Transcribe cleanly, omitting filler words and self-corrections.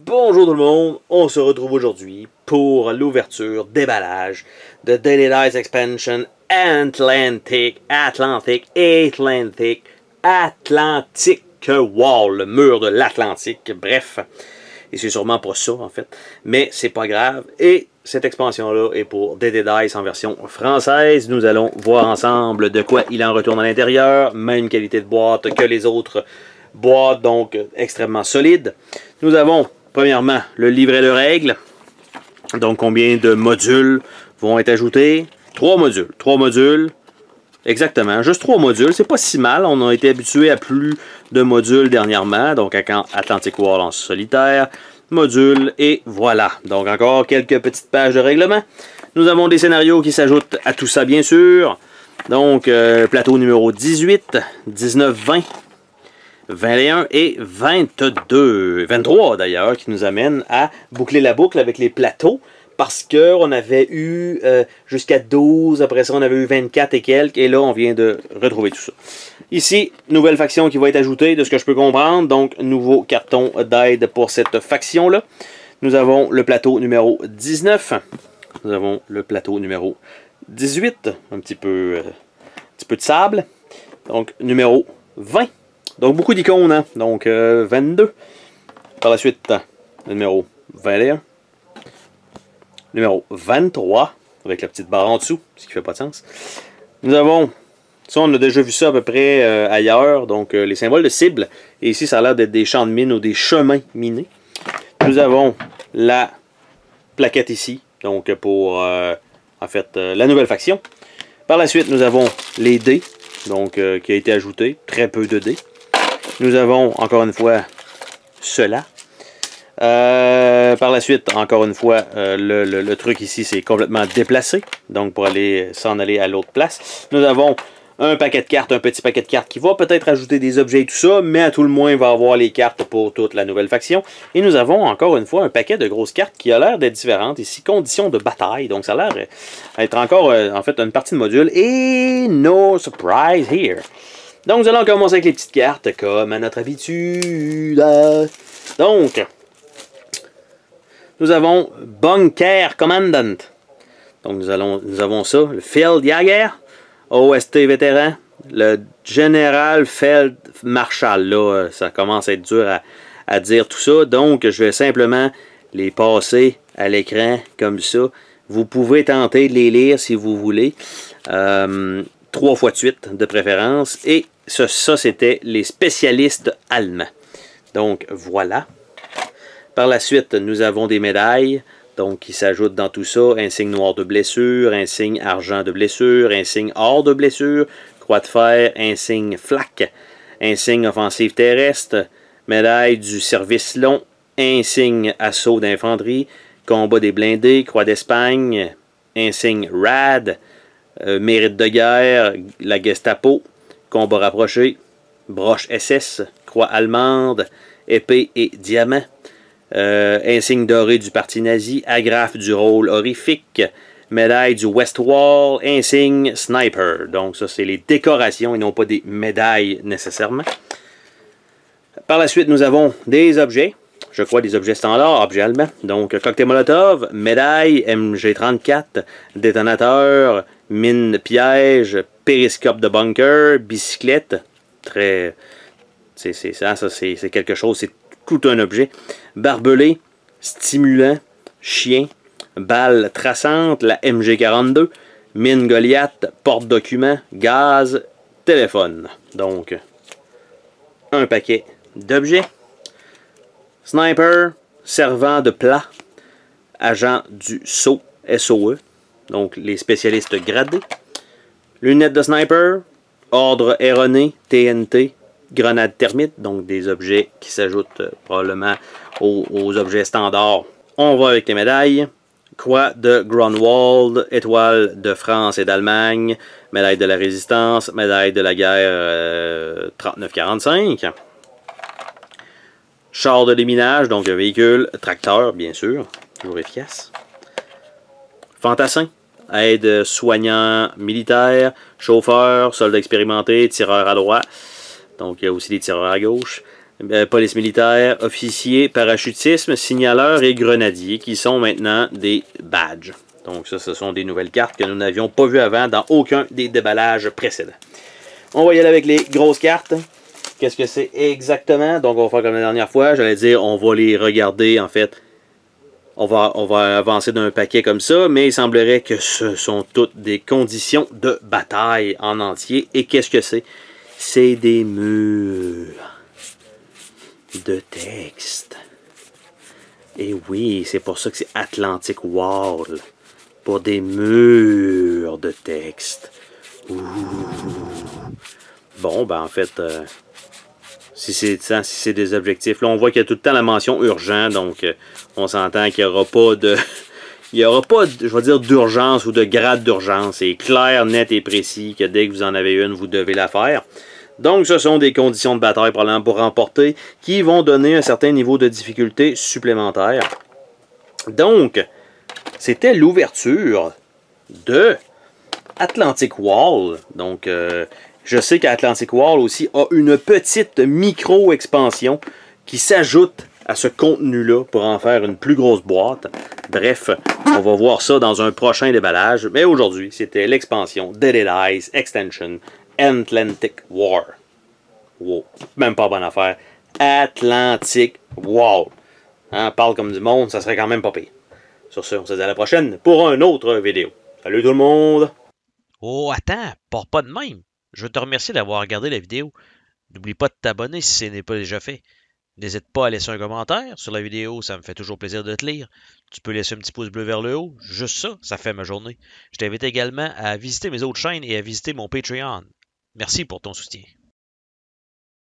Bonjour tout le monde, on se retrouve aujourd'hui pour l'ouverture, déballage de Daily Dice Expansion Atlantic Wall, le mur de l'Atlantique, bref. Et c'est sûrement pas ça en fait, mais c'est pas grave. Et cette expansion-là est pour Daily Dice en version française. Nous allons voir ensemble de quoi il en retourne à l'intérieur, même qualité de boîte que les autres boîtes, donc extrêmement solide. Nous avons premièrement le livret de règles, donc combien de modules vont être ajoutés. 3 modules, exactement, juste 3 modules, c'est pas si mal. On a été habitué à plus de modules dernièrement, donc Atlantic Wall en solitaire, module, et voilà. Donc encore quelques petites pages de règlement. Nous avons des scénarios qui s'ajoutent à tout ça bien sûr, donc plateau numéro 18, 19, 20, 21 et 23 d'ailleurs, qui nous amène à boucler la boucle avec les plateaux, parce qu'on avait eu jusqu'à 12, après ça on avait eu 24 et quelques, et là on vient de retrouver tout ça. Ici, nouvelle faction qui va être ajoutée, de ce que je peux comprendre, donc nouveau carton d'aide pour cette faction-là. Nous avons le plateau numéro 19, nous avons le plateau numéro 18, un petit peu de sable, donc numéro 20. Donc, beaucoup d'icônes, hein? Donc, 22. Par la suite, le numéro 21. Numéro 23, avec la petite barre en dessous, ce qui fait pas de sens. Nous avons, ça on a déjà vu ça à peu près ailleurs, donc les symboles de cible. Et ici, ça a l'air d'être des champs de mine ou des chemins minés. Nous avons la plaquette ici, donc pour, en fait, la nouvelle faction. Par la suite, nous avons les dés, donc qui a été ajouté, très peu de dés. Nous avons, encore une fois, cela. Par la suite, encore une fois, le truc ici, c'est complètement déplacé. Donc, pour s'en aller à l'autre place. Nous avons un paquet de cartes, un petit paquet de cartes qui va peut-être ajouter des objets et tout ça, mais à tout le moins, il va avoir les cartes pour toute la nouvelle faction. Et nous avons, encore une fois, un paquet de grosses cartes qui a l'air d'être différentes. Ici, conditions de bataille. Donc, ça a l'air d'être encore, en fait, une partie de module. Et no surprise here. Donc, nous allons commencer avec les petites cartes, comme à notre habitude. Donc, nous avons Bunker Commandant. Donc, nous avons ça, le Field Jagger, OST vétéran, le General Feld Marshal. Là, ça commence à être dur à dire tout ça. Donc, je vais simplement les passer à l'écran comme ça. Vous pouvez tenter de les lire si vous voulez. 3 fois de suite, de préférence. Et ça c'était les spécialistes allemands. Donc, voilà. Par la suite, nous avons des médailles. Donc, qui s'ajoutent dans tout ça. Insigne noir de blessure, insigne argent de blessure, insigne or de blessure, croix de fer, insigne flak, insigne offensive terrestre, médaille du service long, insigne assaut d'infanterie, combat des blindés, croix d'Espagne, insigne rad, mérite de guerre, la Gestapo, combat rapproché, broche SS, croix allemande, épée et diamant, insigne doré du parti nazi, agrafe du rôle horrifique, médaille du West Wall, insigne sniper. Donc ça c'est les décorations et non pas des médailles nécessairement. Par la suite nous avons des objets. Je crois des objets standards, objets allemands. Donc, cocktail Molotov, médaille, MG34, détonateur, mine piège, périscope de bunker, bicyclette. Très. C'est quelque chose, c'est tout un objet. Barbelé, stimulant, chien, balle traçante, la MG42, mine Goliath, porte-document, gaz, téléphone. Donc, un paquet d'objets. Sniper, servant de plat, agent du SOE, SOE, donc les spécialistes gradés. Lunettes de sniper, ordre erroné, TNT, grenade thermite, donc des objets qui s'ajoutent probablement aux objets standards. On va avec les médailles. Croix de Grunwald, étoile de France et d'Allemagne, médaille de la résistance, médaille de la guerre 39-45. Char de déminage, donc un véhicule, tracteur, bien sûr, toujours efficace. Fantassin, aide soignant militaire, chauffeur, soldat expérimenté, tireur à droite. Donc il y a aussi des tireurs à gauche. police militaire, officier, parachutisme, signaleur et grenadier, qui sont maintenant des badges. Donc ça, ce sont des nouvelles cartes que nous n'avions pas vues avant dans aucun des déballages précédents. On va y aller avec les grosses cartes. Qu'est-ce que c'est exactement? Donc on va faire comme la dernière fois. J'allais dire, on va les regarder en fait. On va avancer d'un paquet comme ça, mais il semblerait que ce sont toutes des conditions de bataille en entier. Et qu'est-ce que c'est? C'est des murs de texte. Et oui, c'est pour ça que c'est Atlantic Wall. Pour des murs de texte. Ouh. Bon, ben en fait, si c'est des objectifs, là on voit qu'il y a tout le temps la mention urgent, donc on s'entend qu'il n'y aura pas de... Il n'y aura pas, je vais dire, d'urgence ou de grade d'urgence. C'est clair, net et précis que dès que vous en avez une, vous devez la faire. Donc, ce sont des conditions de bataille probablement pour remporter qui vont donner un certain niveau de difficulté supplémentaire. Donc, c'était l'ouverture de Atlantic Wall. Donc, je sais qu'Atlantic Wall aussi a une petite micro-expansion qui s'ajoute à ce contenu-là pour en faire une plus grosse boîte. Bref, on va voir ça dans un prochain déballage. Mais aujourd'hui, c'était l'expansion Deaded Eyes Extension Atlantic War. Wow, même pas bonne affaire. Atlantic Wall. Hein, parle comme du monde, ça serait quand même pas pire. Sur ce, on se dit à la prochaine pour une autre vidéo. Salut tout le monde! Oh, attends, pars pas de même. Je veux te remercier d'avoir regardé la vidéo. N'oublie pas de t'abonner si ce n'est pas déjà fait. N'hésite pas à laisser un commentaire sur la vidéo, ça me fait toujours plaisir de te lire. Tu peux laisser un petit pouce bleu vers le haut, juste ça, ça fait ma journée. Je t'invite également à visiter mes autres chaînes et à visiter mon Patreon. Merci pour ton soutien.